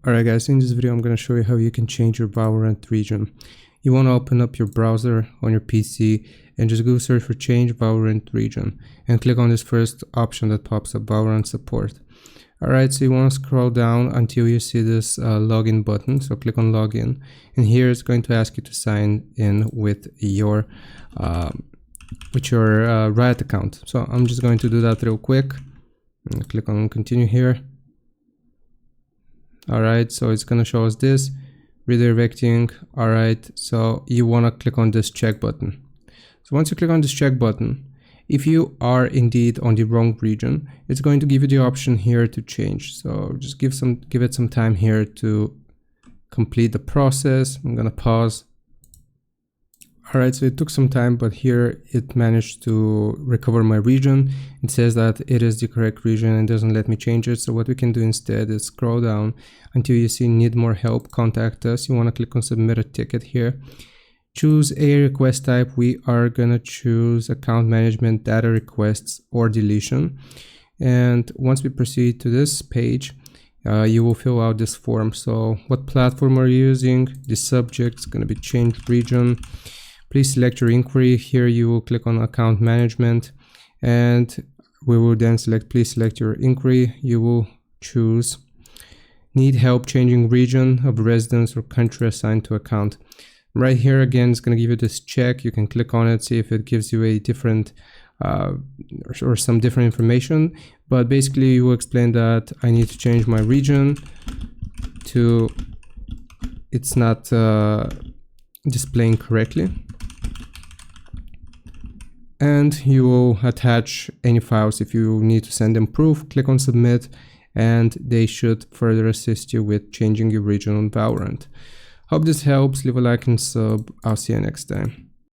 Alright guys, in this video I'm going to show you how you can change your Valorant region. You want to open up your browser on your PC and just go search for change Valorant region and click on this first option that pops up, Valorant support. Alright, so you want to scroll down until you see this login button, so click on login, and here it's going to ask you to sign in with your Riot account. So I'm just going to do that real quick and click on continue here. Alright, so it's gonna show us this redirecting. Alright, so you want to click on this check button. So once you click on this check button, if you are indeed on the wrong region, it's going to give you the option here to change. So just give it some time here to complete the process. I'm gonna pause. Alright, so it took some time, but here it managed to recover my region. It says that it is the correct region and doesn't let me change it. So what we can do instead is scroll down until you see need more help, contact us. You want to click on submit a ticket here. Choose a request type. We are going to choose account management, data requests, or deletion. And once we proceed to this page, you will fill out this form. So what platform are you using? The subject is going to be change region. Please select your inquiry. Here you will click on account management and we will then select, please select your inquiry. You will choose need help changing region of residence or country assigned to account. Right here again, it's going to give you this check. You can click on it, see if it gives you a different or some different information. But basically you will explain that I need to change my region to it's not displaying correctly. And you will attach any files if you need to send them proof. Click on submit and they should further assist you with changing your region on Valorant. Hope this helps. Leave a like and sub. I'll see you next time.